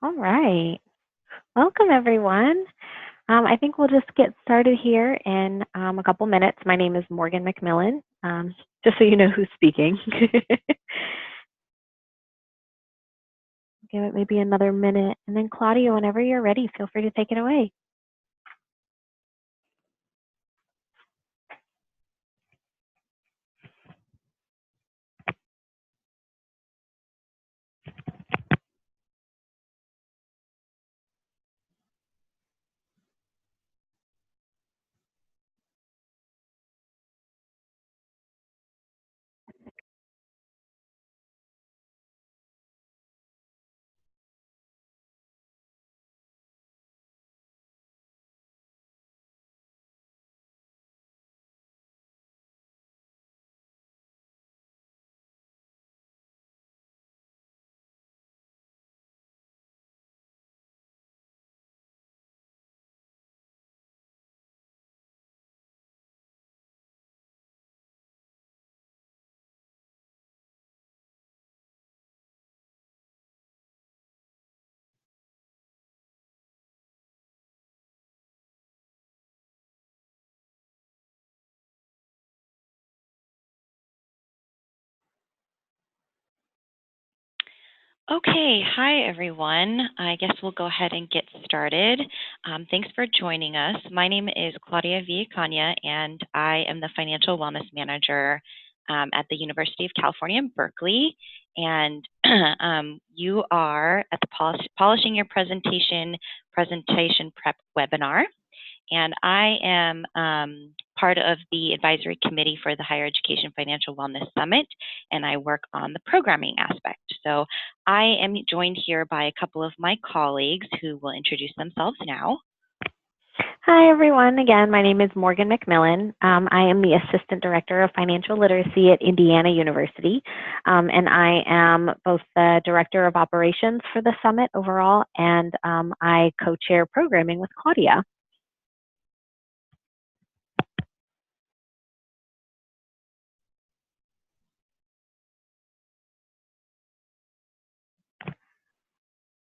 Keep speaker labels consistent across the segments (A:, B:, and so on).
A: All right. Welcome, everyone. I think we'll just get started here in a couple minutes. My name is Morgan McMillan, just so you know who's speaking. Give it maybe another minute. And then, Claudia, whenever you're ready, feel free to take it away.
B: Okay, hi everyone. I guess we'll go ahead and get started. Thanks for joining us. My name is Claudia Villacana, and I am the Financial Wellness Manager at the University of California in Berkeley. And you are at the Polishing Your Presentation Prep webinar. And I am part of the advisory committee for the Higher Education Financial Wellness Summit, and I work on the programming aspect. So I am joined here by a couple of my colleagues who will introduce themselves now.
A: Hi, everyone. Again, my name is Morgan McMillan. I am the Assistant Director of Financial Literacy at Indiana University, and I am both the Director of Operations for the Summit overall, and I co-chair programming with Claudia.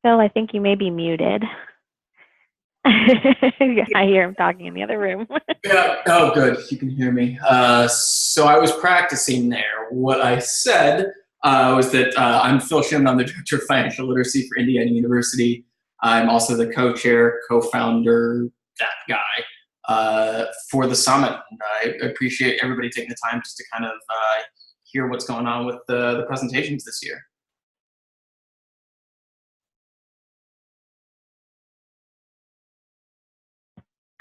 A: Phil, I think you may be muted. I hear him talking in the other room.
C: Yeah. Oh, good. You can hear me. So I was practicing there. What I said was that I'm Phil Shimon. I'm the Director of Financial Literacy for Indiana University. I'm also the co-chair, co-founder, that guy for the summit. And I appreciate everybody taking the time just to kind of hear what's going on with the presentations this year.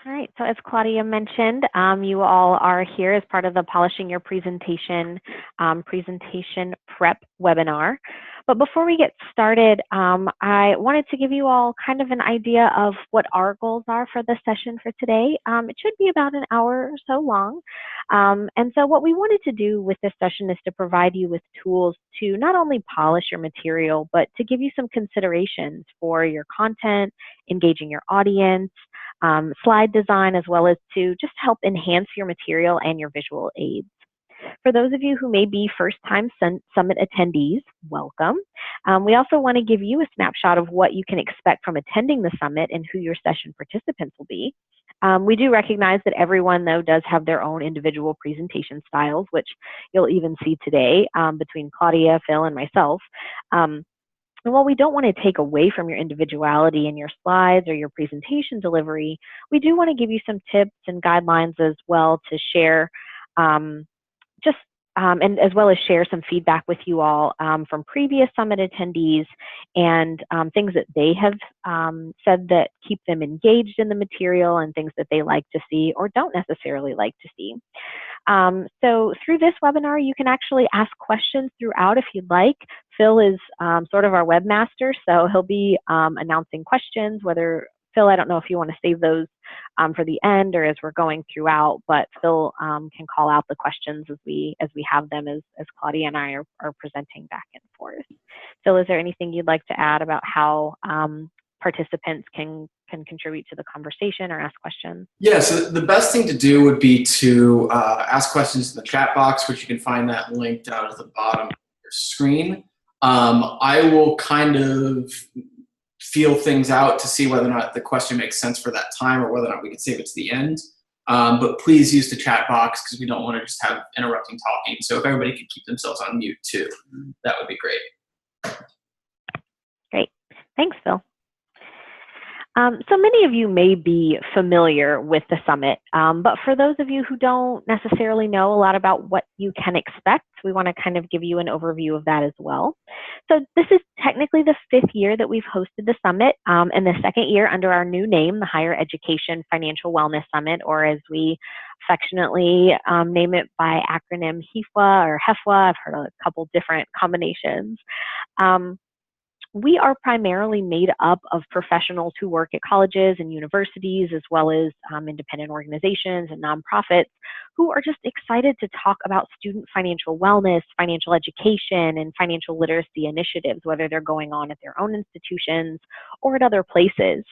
A: All right, so as Claudia mentioned, you all are here as part of the Polishing Your Presentation Prep webinar. But before we get started, I wanted to give you all kind of an idea of what our goals are for the session for today. It should be about an hour or so long. And so what we wanted to do with this session is to provide you with tools to not only polish your material, but to give you some considerations for your content, engaging your audience, slide design, as well as to just help enhance your material and your visual aids. For those of you who may be first-time summit attendees, welcome. We also want to give you a snapshot of what you can expect from attending the summit and who your session participants will be. We do recognize that everyone, though, does have their own individual presentation styles, which you'll even see today between Claudia, Phil, and myself. And while we don't want to take away from your individuality in your slides or your presentation delivery, we do want to give you some tips and guidelines as well to share and as well as share some feedback with you all from previous summit attendees and things that they have said that keep them engaged in the material and things that they like to see or don't necessarily like to see. So through this webinar, you can actually ask questions throughout if you'd like. Phil is sort of our webmaster, so he'll be announcing questions, whether, Phil, I don't know if you want to save those for the end or as we're going throughout, but Phil can call out the questions as we have them as Claudia and I are presenting back and forth. Phil, is there anything you'd like to add about how participants can contribute to the conversation or ask questions?
C: Yeah, so the best thing to do would be to ask questions in the chat box, which you can find that link down at the bottom of your screen. I will kind of feel things out to see whether or not the question makes sense for that time or whether or not we can save it to the end. But please use the chat box because we don't want to just have interrupting talking. So if everybody could keep themselves on mute too, that would be great.
A: Great. Thanks, Phil. So many of you may be familiar with the summit, but for those of you who don't necessarily know a lot about what you can expect, we want to kind of give you an overview of that as well. So this is technically the 5th year that we've hosted the summit, and the 2nd year under our new name, the Higher Education Financial Wellness Summit, or as we affectionately name it by acronym HEFWA or HEFWA. I've heard a couple different combinations. We are primarily made up of professionals who work at colleges and universities, as well as independent organizations and nonprofits who are just excited to talk about student financial wellness, financial education, and financial literacy initiatives, whether they're going on at their own institutions or at other places.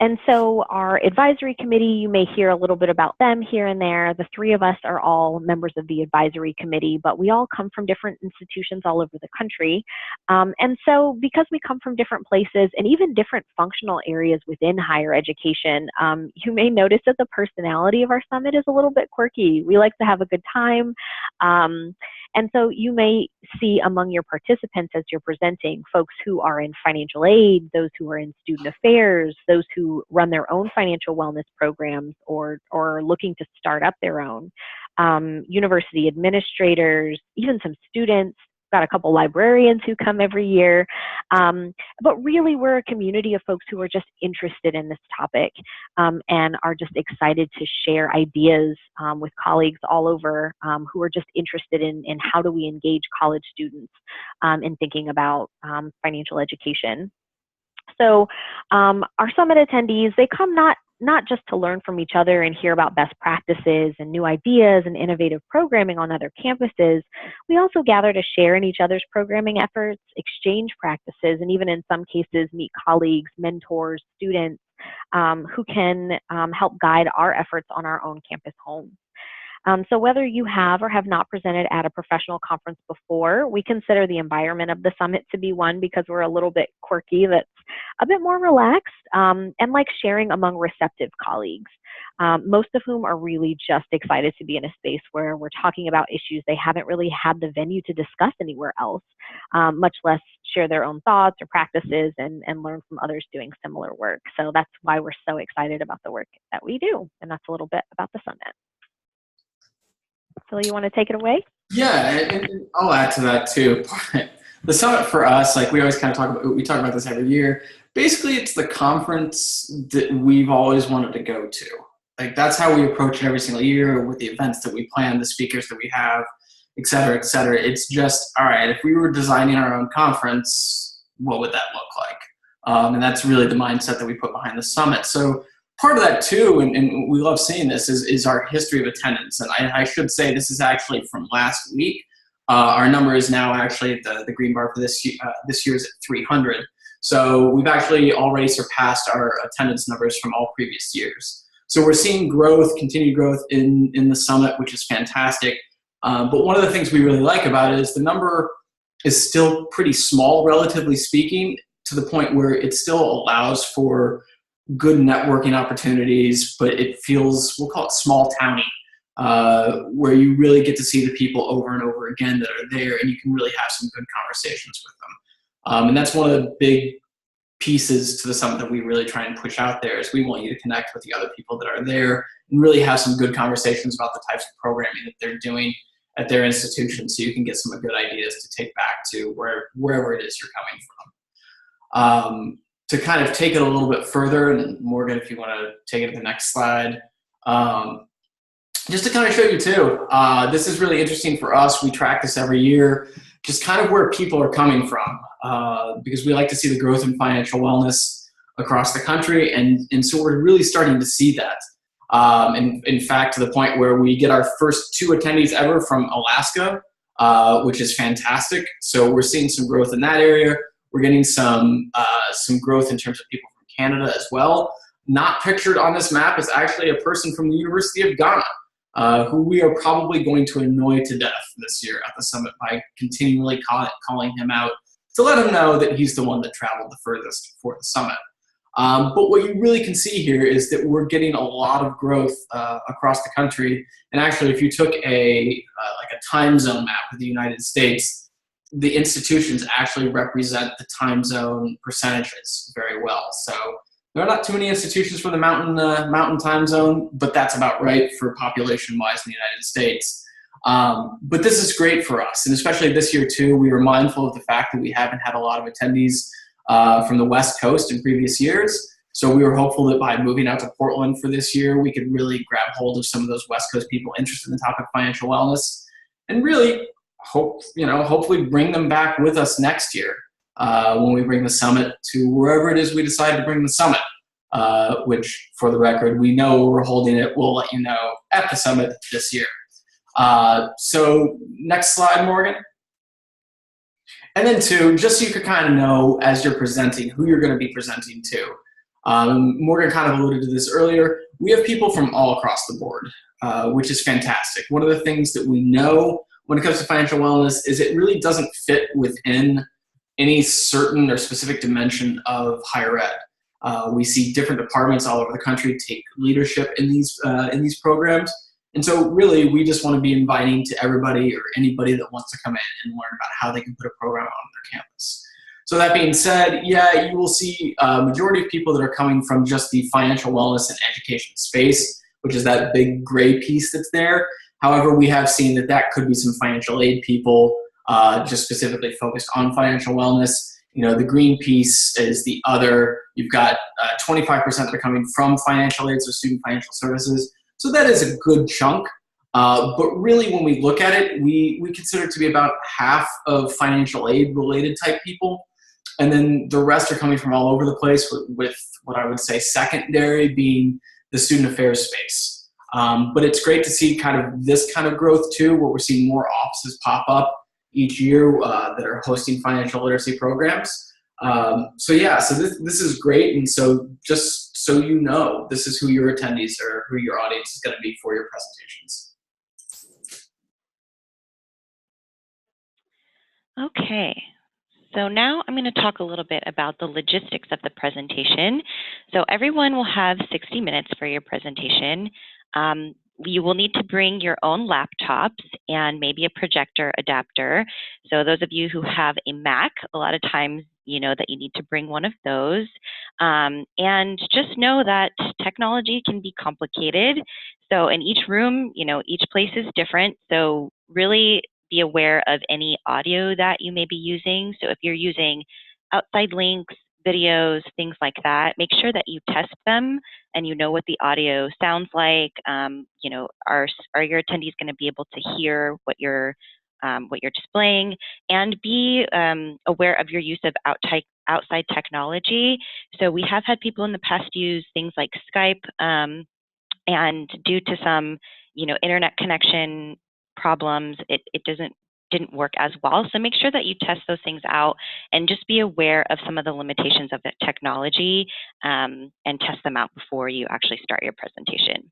A: And so our advisory committee, you may hear a little bit about them here and there. The 3 of us are all members of the advisory committee, but we all come from different institutions all over the country. And so because we come from different places and even different functional areas within higher education, you may notice that the personality of our summit is a little bit quirky. We like to have a good time. And so you may see among your participants as you're presenting folks who are in financial aid, those who are in student affairs, those who run their own financial wellness programs or looking to start up their own, university administrators, even some students. Got a couple librarians who come every year, but really we're a community of folks who are just interested in this topic and are just excited to share ideas with colleagues all over who are just interested in how do we engage college students in thinking about financial education. So our summit attendees, they come not just to learn from each other and hear about best practices and new ideas and innovative programming on other campuses. We also gather to share in each other's programming efforts, exchange practices, and even in some cases meet colleagues, mentors, students who can help guide our efforts on our own campus homes. So whether you have or have not presented at a professional conference before, we consider the environment of the summit to be one because we're a little bit quirky, that's a bit more relaxed and like sharing among receptive colleagues, most of whom are really just excited to be in a space where we're talking about issues they haven't really had the venue to discuss anywhere else, much less share their own thoughts or practices and learn from others doing similar work. So that's why we're so excited about the work that we do. And that's a little bit about the summit. Phil, you want to take it away?
C: Yeah, and I'll add to that too. The summit for us, like we always kind of talk about, we talk about this every year. Basically, it's the conference that we've always wanted to go to. Like that's how we approach it every single year with the events that we plan, the speakers that we have, et cetera, et cetera. It's just, all right, if we were designing our own conference, what would that look like? And that's really the mindset that we put behind the summit. So part of that too, and we love seeing this, is our history of attendance. And I should say this is actually from last week. Our number is now actually at the green bar for this year is at 300. So we've actually already surpassed our attendance numbers from all previous years. So we're seeing growth, continued growth in the summit, which is fantastic. But one of the things we really like about it is the number is still pretty small, relatively speaking, to the point where it still allows for good networking opportunities, but it feels, we'll call it small towny, where you really get to see the people over and over again that are there, and you can really have some good conversations with them. And that's one of the big pieces to the summit that we really try and push out there is we want you to connect with the other people that are there and really have some good conversations about the types of programming that they're doing at their institution so you can get some good ideas to take back to wherever it is you're coming from. To kind of take it a little bit further, and Morgan, if you want to take it to the next slide, just to kind of show you too, this is really interesting for us. We track this every year, just kind of where people are coming from, because we like to see the growth in financial wellness across the country, and so we're really starting to see that. In fact, to the point where we get our first 2 attendees ever from Alaska, which is fantastic. So we're seeing some growth in that area. We're getting some growth in terms of people from Canada as well. Not pictured on this map is actually a person from the University of Ghana, who we are probably going to annoy to death this year at the summit by continually calling him out to let him know that he's the one that traveled the furthest for the summit. But what you really can see here is that we're getting a lot of growth across the country. And actually, if you took like a time zone map of the United States, the institutions actually represent the time zone percentages very well. So there are not too many institutions for the mountain time zone, but that's about right for population-wise in the United States. But this is great for us, and especially this year too, we were mindful of the fact that we haven't had a lot of attendees from the West Coast in previous years. So we were hopeful that by moving out to Portland for this year, we could really grab hold of some of those West Coast people interested in the topic of financial wellness, and really hopefully bring them back with us next year when we bring the summit to wherever it is we decide to bring the summit. Which, for the record, we know we're holding it. We'll let you know at the summit this year. So next slide, Morgan. And then two, just so you could kind of know as you're presenting who you're going to be presenting to. Morgan kind of alluded to this earlier. We have people from all across the board, which is fantastic. One of the things that we know when it comes to financial wellness is it really doesn't fit within any certain or specific dimension of higher ed. We see different departments all over the country take leadership in these programs. And so really, we just want to be inviting to everybody or anybody that wants to come in and learn about how they can put a program on their campus. So that being said, yeah, you will see a majority of people that are coming from just the financial wellness and education space, which is that big gray piece that's there. However, we have seen that could be some financial aid people just specifically focused on financial wellness. The green piece is the other. You've got 25% that are coming from financial aid, so student financial services. So that is a good chunk. But really, when we look at it, we consider it to be about half of financial aid related type people. And then the rest are coming from all over the place with what I would say secondary being the student affairs space. But it's great to see kind of this kind of growth too, where we're seeing more offices pop up each year that are hosting financial literacy programs. So this is great. And so just so you know, this is who your attendees or who your audience is going to be for your presentations.
B: Okay. So now I'm going to talk a little bit about the logistics of the presentation. So everyone will have 60 minutes for your presentation. You will need to bring your own laptops and maybe a projector adapter. So those of you who have a Mac, a lot of times you know that you need to bring one of those. And just know that technology can be complicated. So in each room, each place is different. So really be aware of any audio that you may be using. So if you're using outside links, videos, things like that, make sure that you test them and you know what the audio sounds like. Are your attendees going to be able to hear what you're displaying? And be aware of your use of outside technology. So we have had people in the past use things like Skype, and due to some internet connection problems, it didn't work as well. So make sure that you test those things out and just be aware of some of the limitations of the technology, and test them out before you actually start your presentation.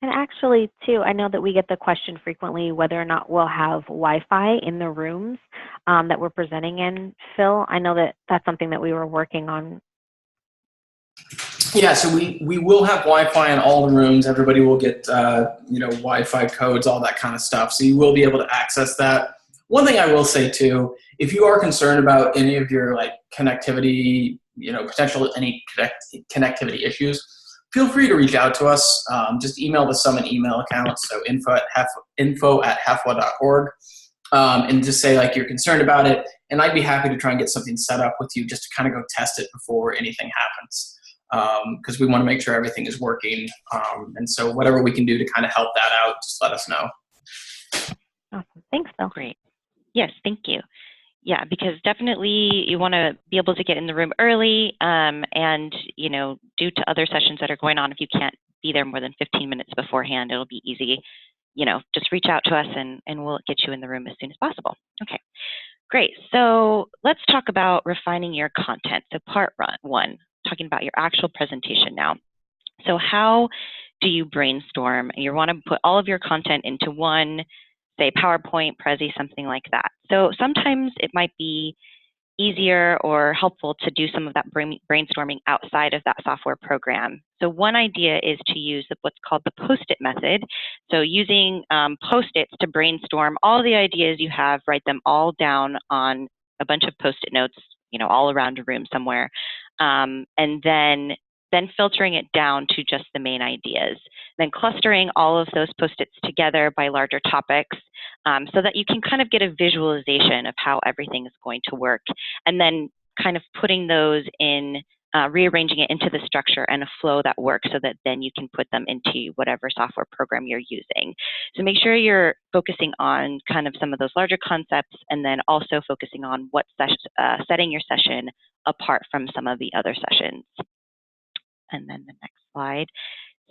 A: And actually, too, I know that we get the question frequently whether or not we'll have Wi-Fi in the rooms that we're presenting in. Phil, I know that that's something that we were working on.
C: Yeah, so we will have Wi-Fi in all the rooms. Everybody will get Wi-Fi codes, all that kind of stuff. So you will be able to access that. One thing I will say too, if you are concerned about any of your connectivity, any connectivity issues, feel free to reach out to us. Just email the Summit email account, so info@hafwa.org, and just say you're concerned about it. And I'd be happy to try and get something set up with you just to kind of go test it before anything happens. Because we want to make sure everything is working. And so whatever we can do to kind of help that out, just let us know.
A: Awesome. Thanks, Phil.
B: Great. Yes, thank you. Yeah, because definitely you want to be able to get in the room early, and due to other sessions that are going on, if you can't be there more than 15 minutes beforehand, it'll be easy. Just reach out to us and we'll get you in the room as soon as possible. Okay, great. So let's talk about refining your content. So part one, talking about your actual presentation now. So how do you brainstorm? You want to put all of your content into one, say PowerPoint, Prezi, something like that. So sometimes it might be easier or helpful to do some of that brainstorming outside of that software program. So one idea is to use what's called the Post-it method. So using Post-its to brainstorm all the ideas you have, write them all down on a bunch of Post-it notes, all around a room somewhere, and then filtering it down to just the main ideas, then clustering all of those Post-its together by larger topics, so that you can kind of get a visualization of how everything is going to work, and then kind of putting those in, rearranging it into the structure and a flow that works so that then you can put them into whatever software program you're using. So make sure you're focusing on kind of some of those larger concepts, and then also focusing on what setting your session apart from some of the other sessions. And then the next slide.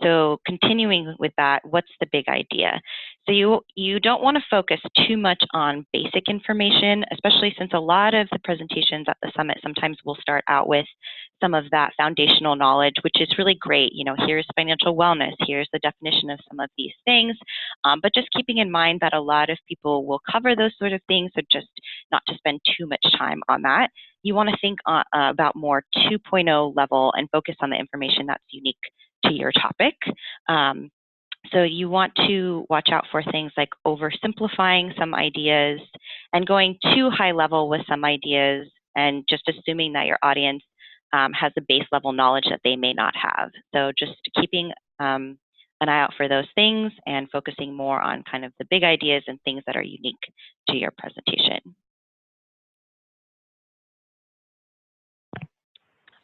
B: So continuing with that, what's the big idea? So you don't want to focus too much on basic information, especially since a lot of the presentations at the summit sometimes will start out with some of that foundational knowledge, which is really great. Here's financial wellness, here's the definition of some of these things, but just keeping in mind that a lot of people will cover those sort of things, so just not to spend too much time on that. You want to think about more 2.0 level and focus on the information that's unique to your topic. So you want to watch out for things like oversimplifying some ideas and going too high level with some ideas, and just assuming that your audience has a base level knowledge that they may not have. So just keeping an eye out for those things and focusing more on kind of the big ideas and things that are unique to your presentation.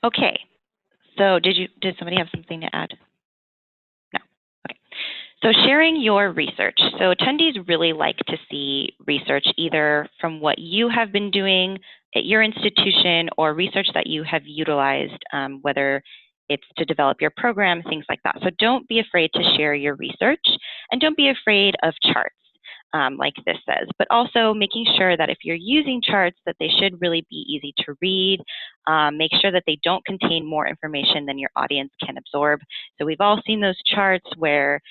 B: Okay. So did somebody have something to add? No. Okay. So sharing your research. So attendees really like to see research either from what you have been doing at your institution or research that you have utilized, whether it's to develop your program, things like that. So don't be afraid to share your research, and don't be afraid of charts. Like this says, but also making sure that if you're using charts that they should really be easy to read. Make sure that they don't contain more information than your audience can absorb. So we've all seen those charts where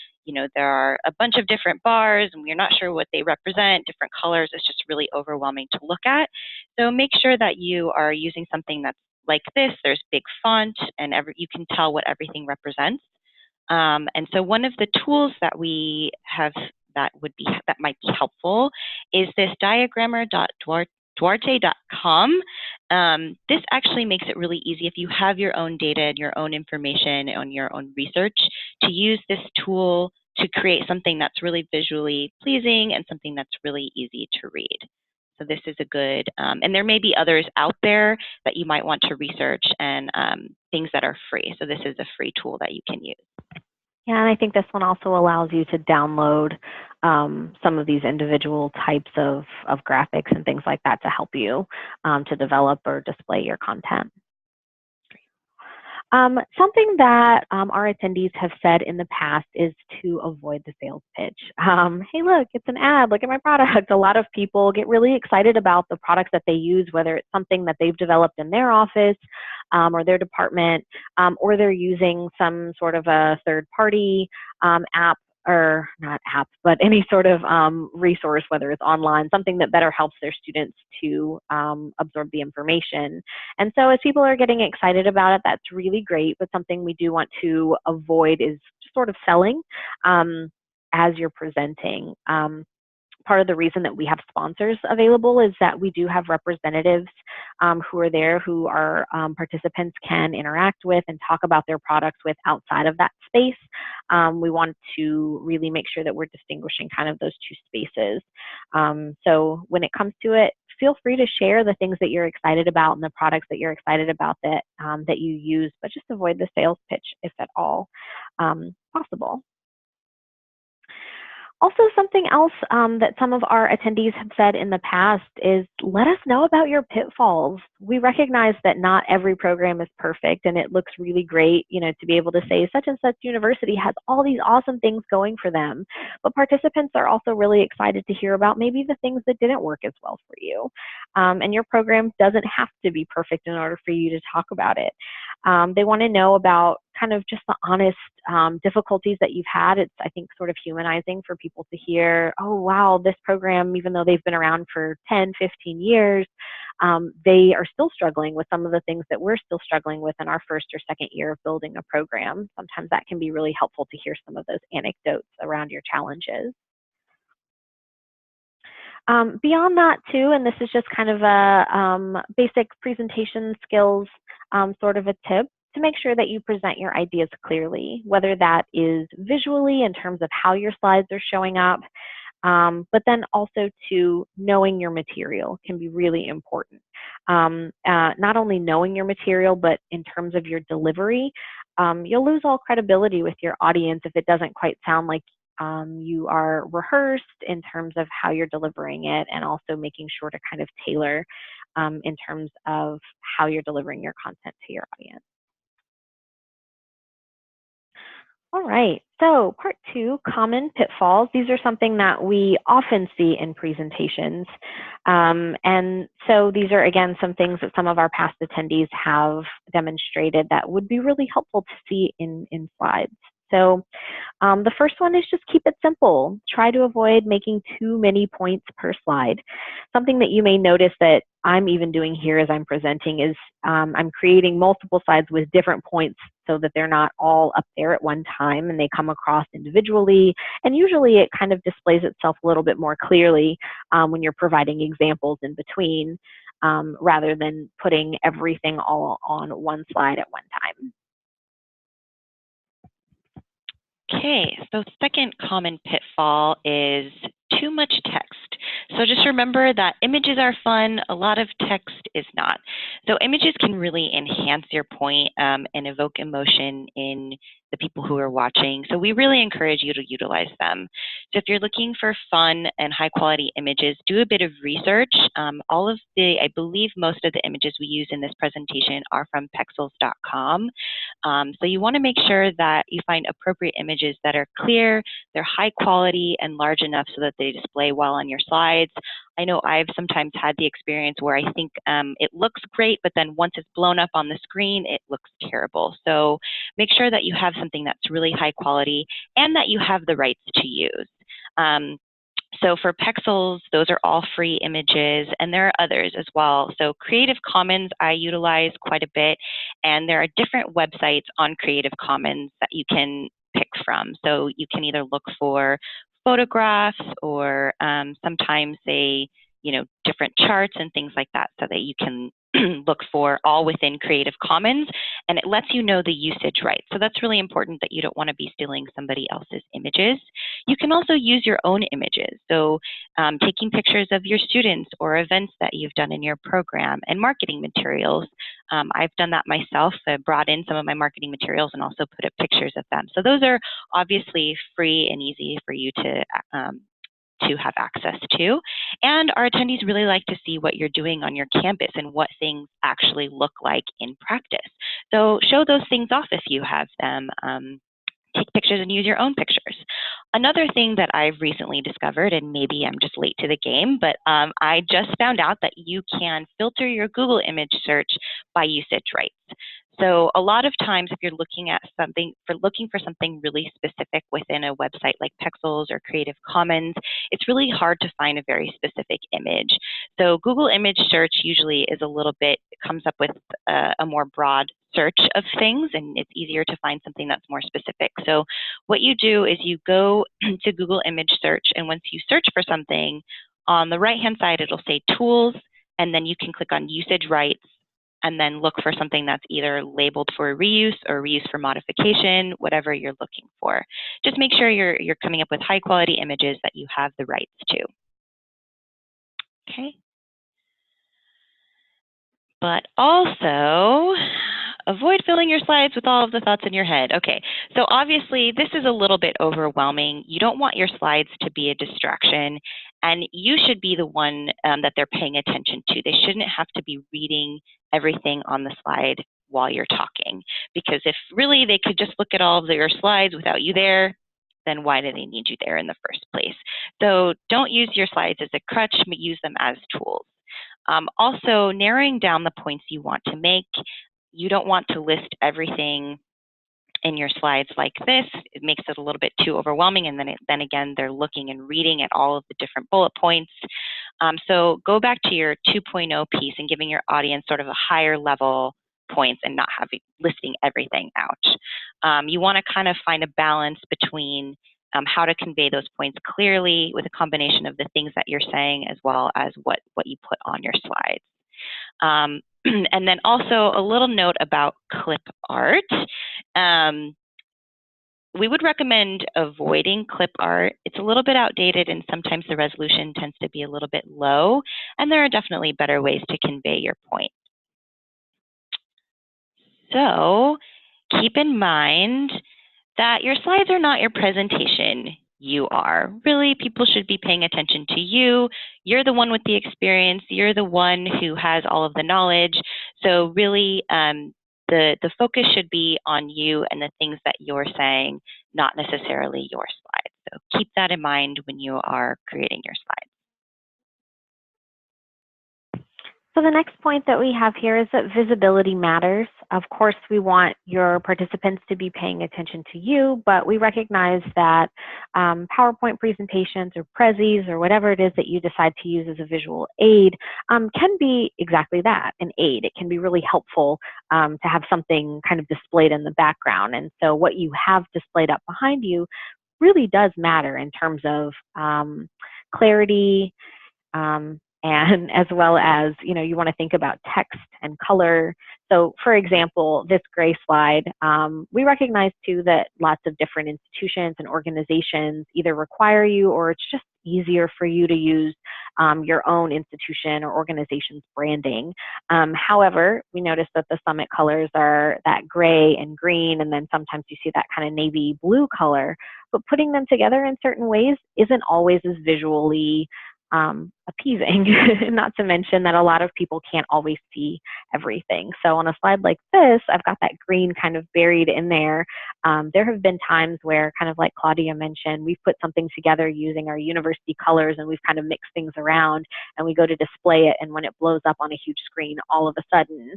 B: there are a bunch of different bars and we're not sure what they represent, different colors. It's just really overwhelming to look at. So make sure that you are using something that's like this. There's big font and you can tell what everything represents. And so one of the tools that we have that might be helpful is this diagrammer.duarte.com. This actually makes it really easy if you have your own data and your own information on your own research to use this tool to create something that's really visually pleasing and something that's really easy to read. So this is a good, and there may be others out there that you might want to research, and things that are free. So this is a free tool that you can use.
A: Yeah, and I think this one also allows you to download some of these individual types of graphics and things like that to help you to develop or display your content. Something that our attendees have said in the past is to avoid the sales pitch. Hey, look, it's an ad. Look at my product. A lot of people get really excited about the products that they use, whether it's something that they've developed in their office or their department, or they're using some sort of a third-party app, or not app, but any sort of resource, whether it's online, something that better helps their students to absorb the information. And so as people are getting excited about it, that's really great, but something we do want to avoid is just sort of selling as you're presenting. Part of the reason that we have sponsors available is that we do have representatives who are there, who our participants can interact with and talk about their products with outside of that space. We want to really make sure that we're distinguishing kind of those two spaces. So when it comes to it, feel free to share the things that you're excited about and the products that you're excited about that, that you use, but just avoid the sales pitch if at all possible. Also, something else that some of our attendees have said in the past is, let us know about your pitfalls. We recognize that not every program is perfect, and it looks really great, to be able to say such and such university has all these awesome things going for them. But participants are also really excited to hear about maybe the things that didn't work as well for you. And your program doesn't have to be perfect in order for you to talk about it. They want to know about kind of just the honest difficulties that you've had. It's, I think, sort of humanizing for people to hear, oh, wow, this program, even though they've been around for 10, 15 years, they are still struggling with some of the things that we're still struggling with in our first or second year of building a program. Sometimes that can be really helpful to hear some of those anecdotes around your challenges. Beyond that too, and this is just kind of a basic presentation skills sort of a tip, to make sure that you present your ideas clearly, whether that is visually in terms of how your slides are showing up, but then also to knowing your material can be really important. Not only knowing your material, but in terms of your delivery, you'll lose all credibility with your audience if it doesn't quite sound like you are rehearsed in terms of how you're delivering it, and also making sure to kind of tailor in terms of how you're delivering your content to your audience. All right, so part 2, common pitfalls. These are something that we often see in presentations. And so these are, again, some things that some of our past attendees have demonstrated that would be really helpful to see in slides. So the first one is just keep it simple. Try to avoid making too many points per slide. Something that you may notice that I'm even doing here as I'm presenting is I'm creating multiple slides with different points so that they're not all up there at one time and they come across individually. And usually it kind of displays itself a little bit more clearly when you're providing examples in between, rather than putting everything all on one slide at one time.
B: Okay, so second common pitfall is too much text. So just remember that images are fun, a lot of text is not. So images can really enhance your point and evoke emotion in the people who are watching. So we really encourage you to utilize them. So if you're looking for fun and high quality images, do a bit of research. I believe most of the images we use in this presentation are from Pexels.com. So you want to make sure that you find appropriate images that are clear, they're high quality and large enough so that they display well on your slides. I know I've sometimes had the experience where I think it looks great, but then once it's blown up on the screen, it looks terrible. So make sure that you have something that's really high quality and that you have the rights to use. So for Pexels, those are all free images, and there are others as well. So Creative Commons I utilize quite a bit, and there are different websites on Creative Commons that you can pick from. So you can either look for photographs or sometimes different charts and things like that, so that you can look for all within Creative Commons, and it lets you know the usage rights. So that's really important, that you don't want to be stealing somebody else's images. You can also use your own images. So taking pictures of your students or events that you've done in your program, and marketing materials. I've done that myself. I brought in some of my marketing materials and also put up pictures of them. So those are obviously free and easy for you to have access to. And our attendees really like to see what you're doing on your campus and what things actually look like in practice. So show those things off if you have them. Take pictures and use your own pictures. Another thing that I've recently discovered, and maybe I'm just late to the game, but I just found out that you can filter your Google image search by usage rights. So a lot of times, if you're looking for something really specific within a website like Pexels or Creative Commons, it's really hard to find a very specific image. So Google image search usually is a little bit, it comes up with a more broad search of things, and it's easier to find something that's more specific. So what you do is you go to Google image search, and once you search for something, on the right-hand side, it'll say tools, and then you can click on usage rights, and then look for something that's either labeled for reuse or reuse for modification, whatever you're looking for. Just make sure you're coming up with high quality images that you have the rights to. Okay. But also, avoid filling your slides with all of the thoughts in your head. Okay, so obviously this is a little bit overwhelming. You don't want your slides to be a distraction, and you should be the one that they're paying attention to. They shouldn't have to be reading everything on the slide while you're talking, because if really they could just look at all of your slides without you there, then why do they need you there in the first place? So don't use your slides as a crutch, use them as tools. Also, narrowing down the points you want to make. You don't want to list everything in your slides like this. It makes it a little bit too overwhelming, and then again, they're looking and reading at all of the different bullet points. So go back to your 2.0 piece and giving your audience sort of a higher level points and not having listing everything out. You want to kind of find a balance between how to convey those points clearly with a combination of the things that you're saying as well as what you put on your slides. And then also a little note about clip art. We would recommend avoiding clip art. It's a little bit outdated and sometimes the resolution tends to be a little bit low, and there are definitely better ways to convey your point. So keep in mind that your slides are not your presentation. You are. Really, people should be paying attention to you. You're the one with the experience. You're the one who has all of the knowledge. So really, the focus should be on you and the things that you're saying, not necessarily your slides. So keep that in mind when you are creating your slides.
A: So the next point that we have here is that visibility matters. Of course, we want your participants to be paying attention to you, but we recognize that PowerPoint presentations or Prezis or whatever it is that you decide to use as a visual aid can be exactly that, an aid. It can be really helpful to have something kind of displayed in the background. And so what you have displayed up behind you really does matter in terms of clarity, and as well as, you want to think about text and color. So for example, this gray slide, we recognize too that lots of different institutions and organizations either require you or it's just easier for you to use your own institution or organization's branding. However, we notice that the summit colors are that gray and green, and then sometimes you see that kind of navy blue color, but putting them together in certain ways isn't always as visually appeasing, not to mention that a lot of people can't always see everything. So on a slide like this, I've got that green kind of buried in there. There have been times where, kind of like Claudia mentioned, we've put something together using our university colors and we've kind of mixed things around and we go to display it, and when it blows up on a huge screen, all of a sudden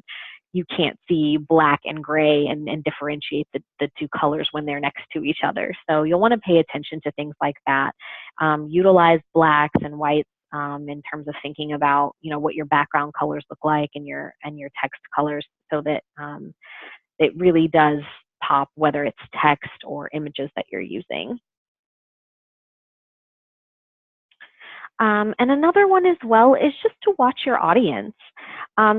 A: you can't see black and gray and differentiate the two colors when they're next to each other. So you'll want to pay attention to things like that. Utilize blacks and whites in terms of thinking about, what your background colors look like and your text colors, so that it really does pop, whether it's text or images that you're using. And another one as well is just to watch your audience.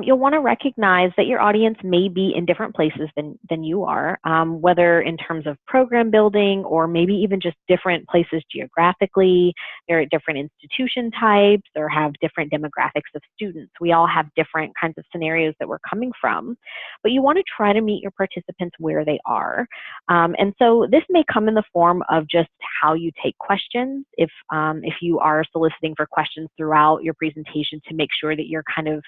A: You'll want to recognize that your audience may be in different places than you are, whether in terms of program building or maybe even just different places geographically. They're at different institution types or have different demographics of students. We all have different kinds of scenarios that we're coming from, but you want to try to meet your participants where they are. And so this may come in the form of just how you take questions. If you are soliciting for questions throughout your presentation to make sure that you're kind of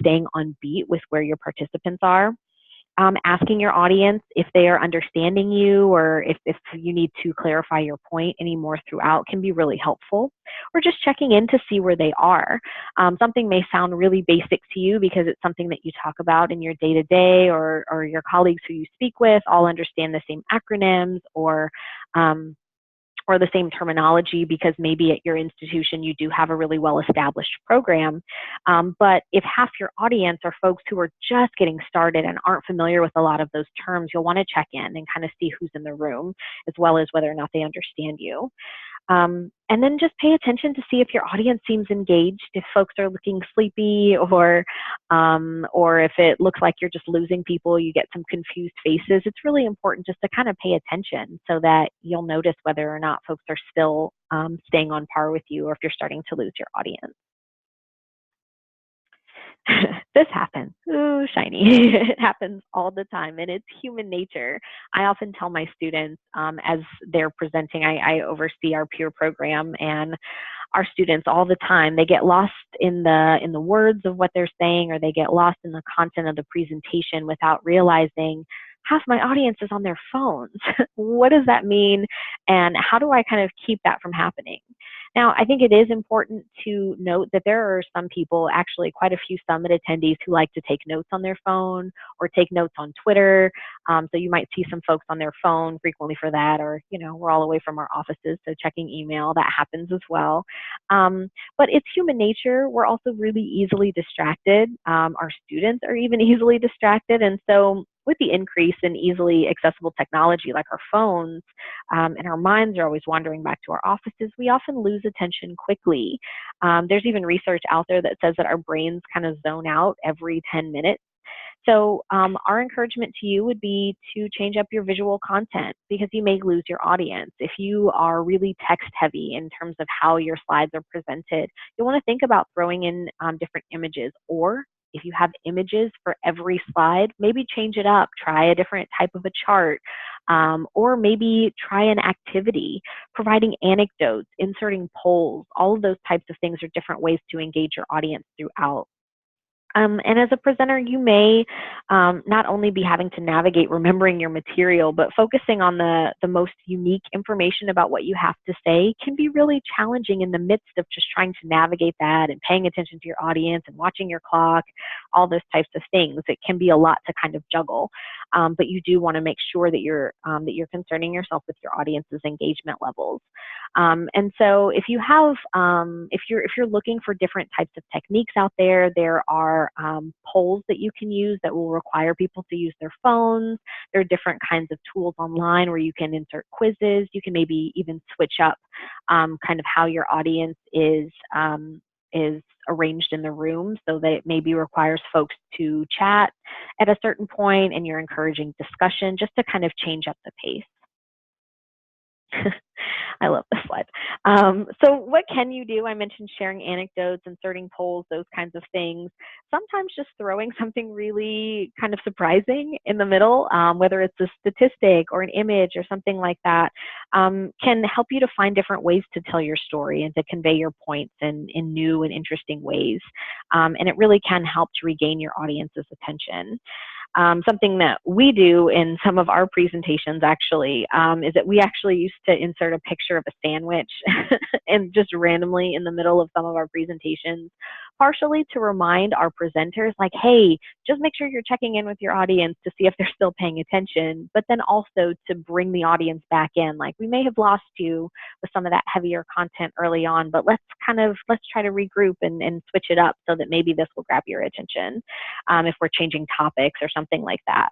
A: staying on beat with where your participants are. Asking your audience if they are understanding you or if you need to clarify your point anymore throughout can be really helpful. Or just checking in to see where they are. Something may sound really basic to you because it's something that you talk about in your day-to-day, or your colleagues who you speak with all understand the same acronyms or the same terminology because maybe at your institution you do have a really well-established program. But if half your audience are folks who are just getting started and aren't familiar with a lot of those terms, you'll want to check in and kind of see who's in the room, as well as whether or not they understand you. And then just pay attention to see if your audience seems engaged, if folks are looking sleepy, or if it looks like you're just losing people, you get some confused faces. It's really important just to kind of pay attention so that you'll notice whether or not folks are still staying on par with you or if you're starting to lose your audience. This happens. Ooh, shiny. It happens all the time, and it's human nature. I often tell my students as they're presenting, I oversee our peer program, and our students all the time, they get lost in the words of what they're saying, or they get lost in the content of the presentation without realizing half my audience is on their phones. What does that mean? And how do I kind of keep that from happening? Now, I think it is important to note that there are some people, actually quite a few summit attendees, who like to take notes on their phone or take notes on Twitter. So you might see some folks on their phone frequently for that, or, we're all away from our offices, so checking email, that happens as well. But it's human nature. We're also really easily distracted. Our students are even easily distracted. And so with the increase in easily accessible technology like our phones, and our minds are always wandering back to our offices, we often lose attention quickly. There's even research out there that says that our brains kind of zone out every 10 minutes. So our encouragement to you would be to change up your visual content, because you may lose your audience. If you are really text heavy in terms of how your slides are presented, you'll want to think about throwing in different images, or if you have images for every slide, maybe change it up, try a different type of a chart, or maybe try an activity, providing anecdotes, inserting polls. All of those types of things are different ways to engage your audience throughout. And as a presenter, you may not only be having to navigate remembering your material, but focusing on the most unique information about what you have to say can be really challenging in the midst of just trying to navigate that and paying attention to your audience and watching your clock, all those types of things. It can be a lot to kind of juggle, but you do want to make sure that you're concerning yourself with your audience's engagement levels. And so if you have, if you're looking for different types of techniques out there, there are polls that you can use that will require people to use their phones. There are different kinds of tools online where you can insert quizzes. You can maybe even switch up kind of how your audience is arranged in the room, so that it maybe requires folks to chat at a certain point and you're encouraging discussion, just to kind of change up the pace. I love this slide. So what can you do? I mentioned sharing anecdotes, inserting polls, those kinds of things. Sometimes just throwing something really kind of surprising in the middle, whether it's a statistic or an image or something like that, can help you to find different ways to tell your story and to convey your points in new and interesting ways. And it really can help to regain your audience's attention. Something that we do in some of our presentations actually is that we actually used to insert a picture of a sandwich and just randomly in the middle of some of our presentations, partially to remind our presenters, like, hey, just make sure you're checking in with your audience to see if they're still paying attention, but then also to bring the audience back in. Like, we may have lost you with some of that heavier content early on, but let's try to regroup and switch it up so that maybe this will grab your attention if we're changing topics or something like that.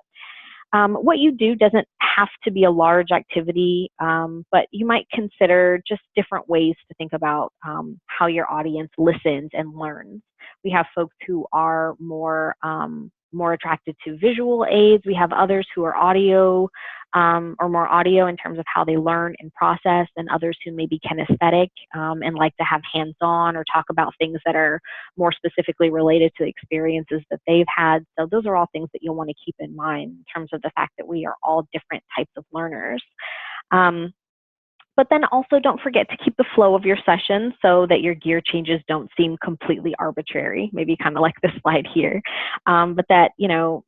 A: What you do doesn't have to be a large activity, but you might consider just different ways to think about how your audience listens and learns. We have folks who are more attracted to visual aids. We have others who are audio or more audio in terms of how they learn and process, and others who may be kinesthetic and like to have hands-on or talk about things that are more specifically related to the experiences that they've had. So those are all things that you'll want to keep in mind in terms of the fact that we are all different types of learners. But then also don't forget to keep the flow of your session so that your gear changes don't seem completely arbitrary, maybe kind of like this slide here. But that,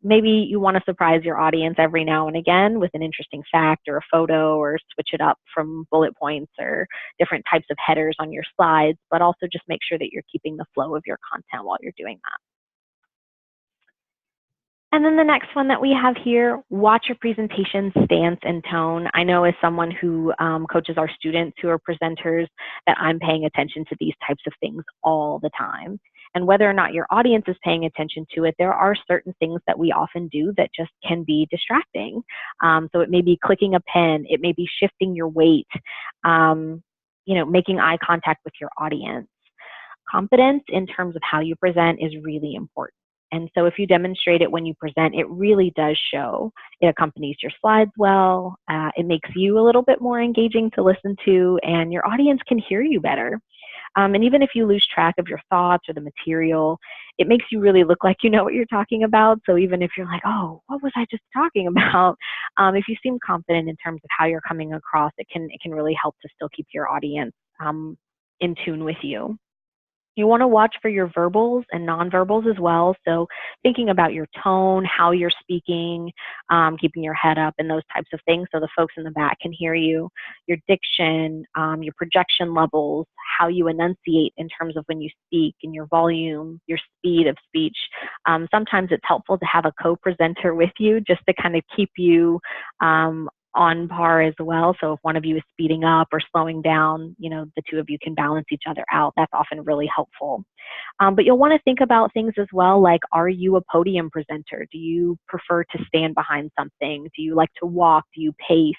A: maybe you want to surprise your audience every now and again with an interesting fact or a photo, or switch it up from bullet points or different types of headers on your slides, but also just make sure that you're keeping the flow of your content while you're doing that. And then the next one that we have here, watch your presentation stance and tone. I know as someone who coaches our students who are presenters that I'm paying attention to these types of things all the time. And whether or not your audience is paying attention to it, there are certain things that we often do that just can be distracting. So it may be clicking a pen, it may be shifting your weight, making eye contact with your audience. Confidence in terms of how you present is really important. And so if you demonstrate it when you present, it really does show. It accompanies your slides well. It makes you a little bit more engaging to listen to, and your audience can hear you better. And even if you lose track of your thoughts or the material, it makes you really look like you know what you're talking about. So even if you're like, oh, what was I just talking about? If you seem confident in terms of how you're coming across, it can really help to still keep your audience in tune with you. You want to watch for your verbals and nonverbals as well. So thinking about your tone, how you're speaking, keeping your head up and those types of things so the folks in the back can hear you, your diction, your projection levels, how you enunciate in terms of when you speak and your volume, your speed of speech. Sometimes it's helpful to have a co-presenter with you just to kind of keep you on par as well. So if one of you is speeding up or slowing down, you know, the two of you can balance each other out. That's often really helpful. But you'll want to think about things as well, like, are you a podium presenter? Do you prefer to stand behind something? Do you like to walk? Do you pace?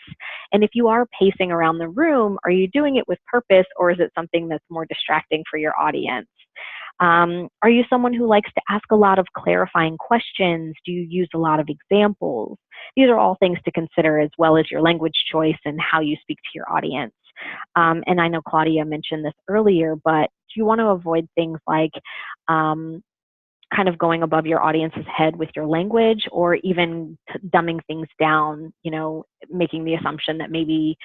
A: And if you are pacing around the room, are you doing it with purpose, or is it something that's more distracting for your audience? Are you someone who likes to ask a lot of clarifying questions? Do you use a lot of examples? These are all things to consider, as well as your language choice and how you speak to your audience. And I know Claudia mentioned this earlier, but do you want to avoid things like kind of going above your audience's head with your language, or even dumbing things down, you know, making the assumption that maybe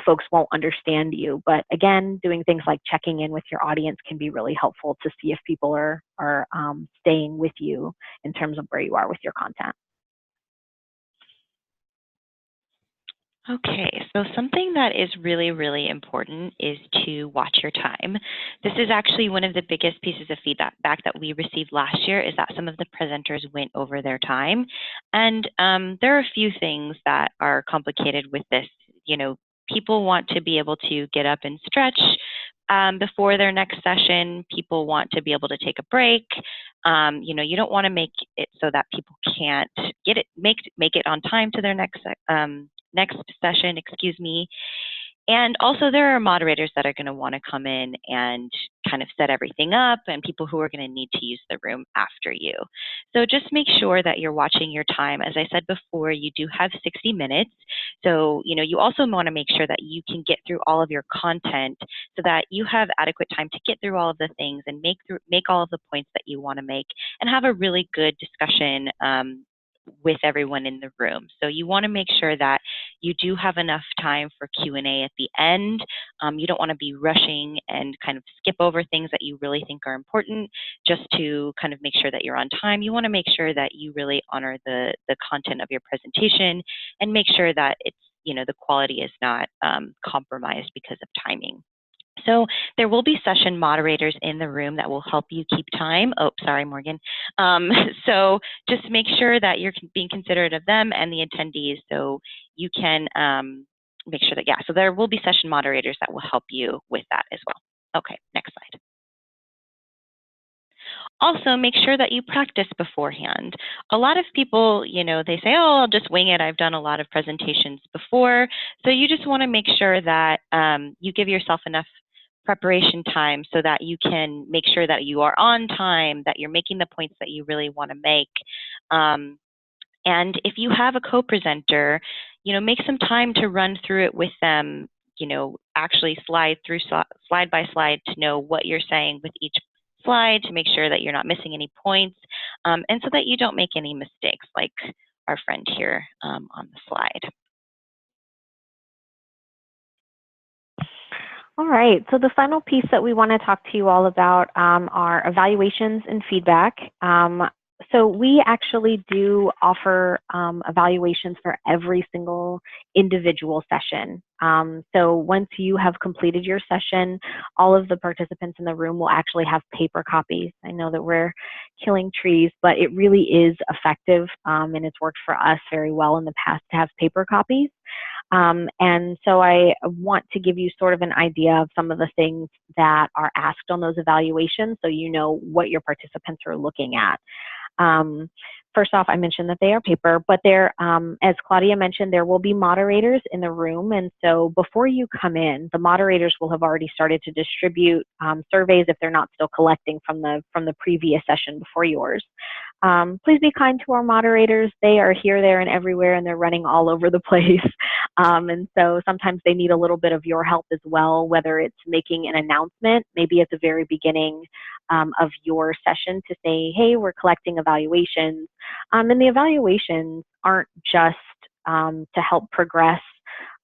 A: folks won't understand you? But again, doing things like checking in with your audience can be really helpful to see if people are staying with you in terms of where you are with your content.
B: Okay, so something that is really, really important is to watch your time. This is actually one of the biggest pieces of feedback that we received last year, is that some of the presenters went over their time. And there are a few things that are complicated with this. You know, people want to be able to get up and stretch before their next session. People want to be able to take a break. You know, you don't want to make it so that people can't make it on time to their next session, excuse me. And also there are moderators that are going to want to come in and kind of set everything up, and people who are going to need to use the room after you. So just make sure that you're watching your time. As I said before, you do have 60 minutes. So, you know, you also want to make sure that you can get through all of your content so that you have adequate time to get through all of the things and make all of the points that you want to make, and have a really good discussion with everyone in the room. So you want to make sure that you do have enough time for Q&A at the end. You don't want to be rushing and kind of skip over things that you really think are important just to kind of make sure that you're on time. You want to make sure that you really honor the content of your presentation and make sure that it's, you know, the quality is not compromised because of timing. So there will be session moderators in the room that will help you keep time. Oh, sorry, Morgan. So just make sure that you're being considerate of them and the attendees, so you can make sure that, yeah, so there will be session moderators that will help you with that as well. Okay, next slide. Also, make sure that you practice beforehand. A lot of people, you know, they say, oh, I'll just wing it. I've done a lot of presentations before. So you just want to make sure that you give yourself enough preparation time so that you can make sure that you are on time, that you're making the points that you really want to make. And if you have a co-presenter, you know, make some time to run through it with them, you know, actually slide through slide by slide to know what you're saying with each slide, to make sure that you're not missing any points, and so that you don't make any mistakes like our friend here on the slide.
A: All right, so the final piece that we want to talk to you all about are evaluations and feedback. So we actually do offer evaluations for every single individual session. So once you have completed your session, all of the participants in the room will actually have paper copies. I know that we're killing trees, but it really is effective, and it's worked for us very well in the past to have paper copies. And so I want to give you sort of an idea of some of the things that are asked on those evaluations, so you know what your participants are looking at. First off, I mentioned that they are paper, but they're, as Claudia mentioned, there will be moderators in the room. And so before you come in, the moderators will have already started to distribute surveys if they're not still collecting from the previous session before yours. Please be kind to our moderators. They are here, there, and everywhere, and they're running all over the place. And so sometimes they need a little bit of your help as well, whether it's making an announcement, maybe at the very beginning of your session, to say, hey, we're collecting evaluations. And the evaluations aren't just to help progress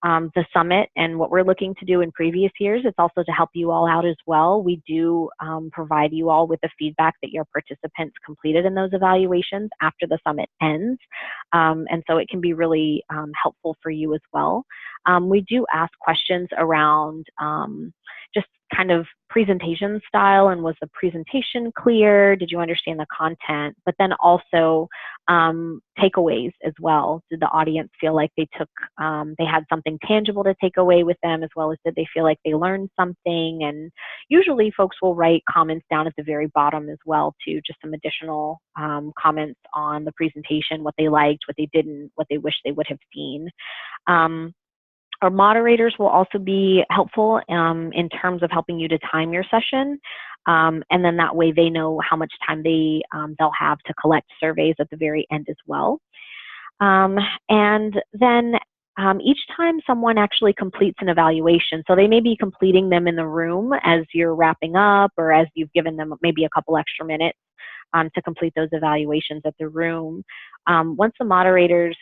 A: the summit and what we're looking to do in previous years. It's also to help you all out as well. We do provide you all with the feedback that your participants completed in those evaluations after the summit ends. And so it can be really helpful for you as well. We do ask questions around just kind of presentation style, and was the presentation clear? Did you understand the content? But then also takeaways as well. Did the audience feel like they had something tangible to take away with them, as well as did they feel like they learned something? And usually folks will write comments down at the very bottom as well too, just some additional comments on the presentation, what they liked, what they didn't, what they wish they would have seen. Our moderators will also be helpful in terms of helping you to time your session. And then that way they know how much time they'll have to collect surveys at the very end as well. And then each time someone actually completes an evaluation, so they may be completing them in the room as you're wrapping up, or as you've given them maybe a couple extra minutes to complete those evaluations at the room. Once the moderators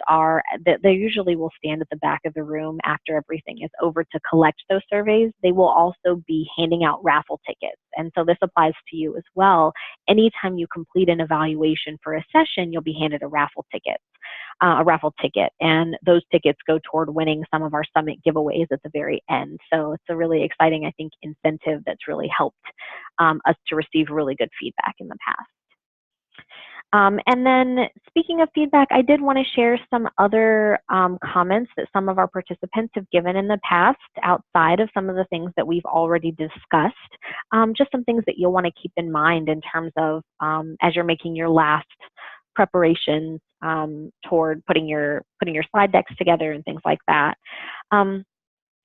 A: they usually will stand at the back of the room after everything is over to collect those surveys. They will also be handing out raffle tickets. And so this applies to you as well. Anytime you complete an evaluation for a session, you'll be handed a raffle ticket. And those tickets go toward winning some of our summit giveaways at the very end. So it's a really exciting, I think, incentive that's really helped us to receive really good feedback in the past. And then speaking of feedback, I did want to share some other comments that some of our participants have given in the past outside of some of the things that we've already discussed. Just some things that you'll want to keep in mind in terms of as you're making your last preparations toward putting your slide decks together and things like that.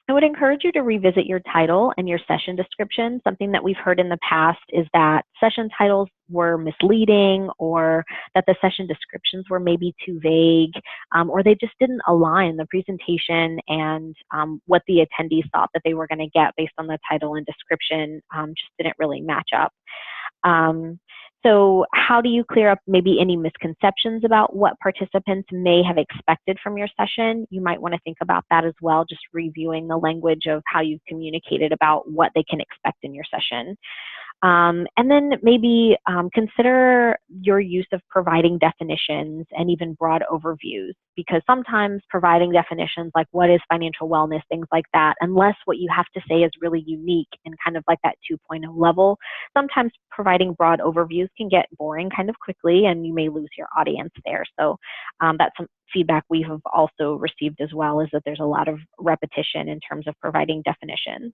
A: I would encourage you to revisit your title and your session description. Something that we've heard in the past is that session titles were misleading, or that the session descriptions were maybe too vague, or they just didn't align the presentation and what the attendees thought that they were going to get based on the title and description just didn't really match up. So how do you clear up maybe any misconceptions about what participants may have expected from your session? You might want to think about that as well, just reviewing the language of how you've communicated about what they can expect in your session. And then maybe consider your use of providing definitions and even broad overviews, because sometimes providing definitions like what is financial wellness, things like that, unless what you have to say is really unique and kind of like that 2.0 level, sometimes providing broad overviews can get boring kind of quickly and you may lose your audience there. So that's some feedback we have also received as well, is that there's a lot of repetition in terms of providing definitions.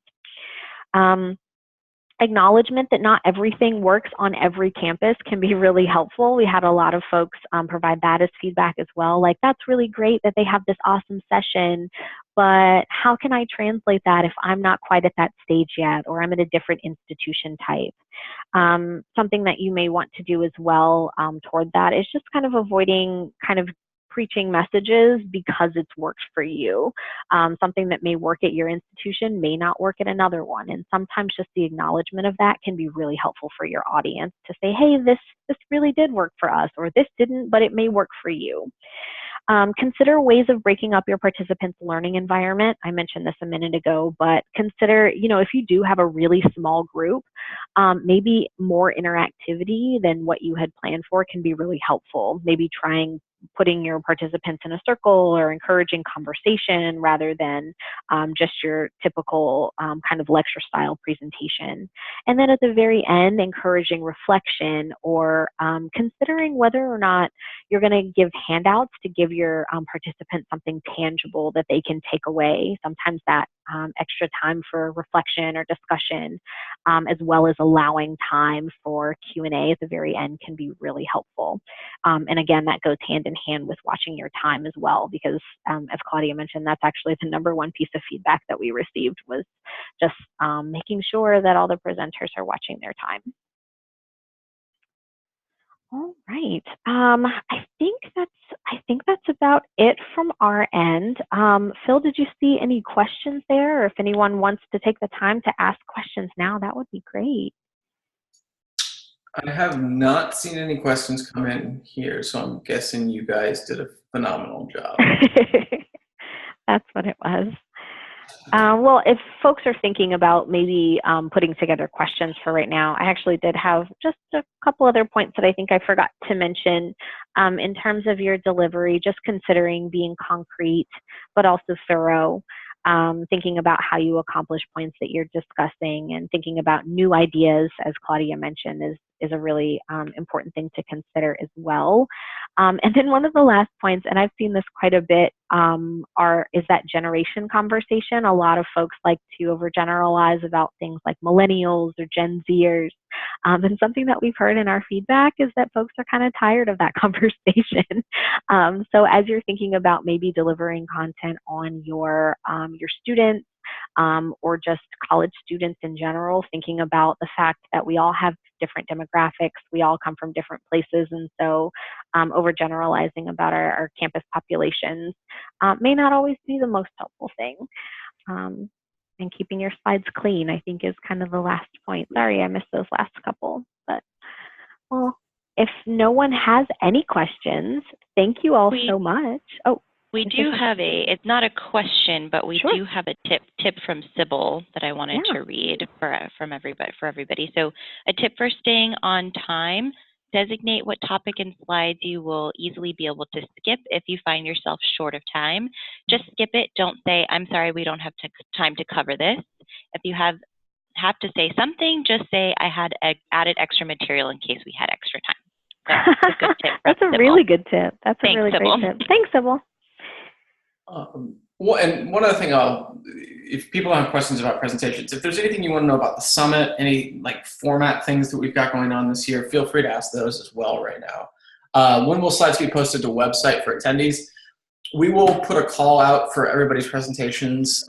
A: Acknowledgement that not everything works on every campus can be really helpful. We had a lot of folks provide that as feedback as well. Like, that's really great that they have this awesome session, but how can I translate that if I'm not quite at that stage yet, or I'm in a different institution type? Something that you may want to do as well toward that is just kind of avoiding kind of preaching messages because it's worked for you. Something that may work at your institution may not work at another one. And sometimes just the acknowledgement of that can be really helpful for your audience to say, hey, this really did work for us, or this didn't, but it may work for you. Consider ways of breaking up your participants' learning environment. I mentioned this a minute ago, but consider, if you do have a really small group, maybe more interactivity than what you had planned for can be really helpful. Maybe putting your participants in a circle or encouraging conversation rather than just your typical kind of lecture style presentation. And then at the very end, encouraging reflection, or considering whether or not you're going to give handouts to give your participants something tangible that they can take away. Sometimes that extra time for reflection or discussion, as well as allowing time for Q&A at the very end, can be really helpful. And again, that goes hand in hand with watching your time as well, because as Claudia mentioned, that's actually the #1 piece of feedback that we received, was just making sure that all the presenters are watching their time. All right. I think that's about it from our end. Phil, did you see any questions there? Or if anyone wants to take the time to ask questions now, that would be great.
C: I have not seen any questions come in here, so I'm guessing you guys did a phenomenal job.
A: That's what it was. Well, if folks are thinking about maybe putting together questions for right now, I actually did have just a couple other points that I think I forgot to mention in terms of your delivery, just considering being concrete, but also thorough, thinking about how you accomplish points that you're discussing and thinking about new ideas, as Claudia mentioned, is a really important thing to consider as well. And then one of the last points, and I've seen this quite a bit, is that generation conversation. A lot of folks like to overgeneralize about things like millennials or Gen Zers. And something that we've heard in our feedback is that folks are kind of tired of that conversation. So as you're thinking about maybe delivering content on your students, or just college students in general, thinking about the fact that we all have different demographics, we all come from different places, and so overgeneralizing about our campus populations may not always be the most helpful thing. And keeping your slides clean, I think, is kind of the last point. Sorry, I missed those last couple, but well, if no one has any questions, thank you all so much. Oh.
B: We do have it's not a question, but we do have a tip from Sybil that I wanted to read for everybody. So a tip for staying on time: designate what topic and slides you will easily be able to skip if you find yourself short of time. Just skip it. Don't say, "I'm sorry, we don't have time to cover this." If you have to say something, just say, "I had added extra material in case we had extra time." That's a good tip.
A: That's a really good tip. That's a really great tip. Thanks, Sybil.
C: Well, and one other thing, if people have questions about presentations, if there's anything you want to know about the summit, any like format things that we've got going on this year, feel free to ask those as well right now. When will slides be posted to the website for attendees? We will put a call out for everybody's presentations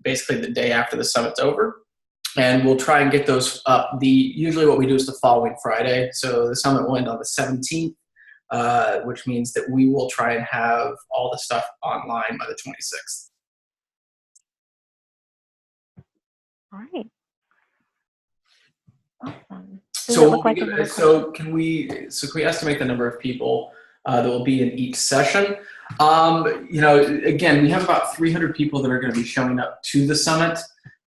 C: basically the day after the summit's over, and we'll try and get those up. Usually what we do is the following Friday, so the summit will end on the 17th. Which means that we will try and have all the stuff online by the 26th.
A: All right. Awesome.
C: So can we estimate the number of people that will be in each session? Again, we have about 300 people that are going to be showing up to the summit.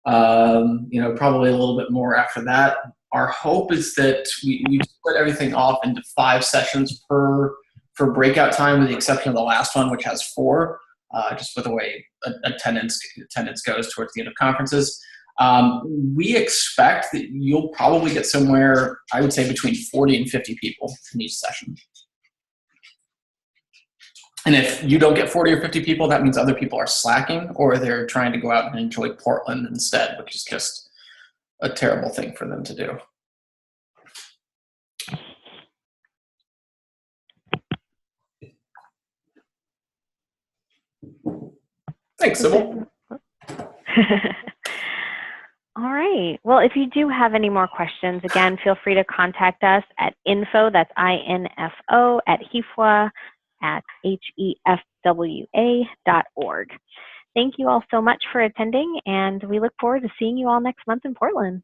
C: Probably a little bit more after that. Our hope is that we split everything off into 5 sessions for breakout time, with the exception of the last one, which has 4, just with the way attendance goes towards the end of conferences. We expect that you'll probably get somewhere, I would say, between 40 and 50 people in each session. And if you don't get 40 or 50 people, that means other people are slacking, or they're trying to go out and enjoy Portland instead, which is just a terrible thing for them to do. Thanks, Sybil.
A: All right. Well, if you do have any more questions, again, feel free to contact us at info, that's INFO, at HEFWA.org. Thank you all so much for attending, and we look forward to seeing you all next month in Portland.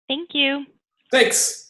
B: Thank you.
C: Thanks.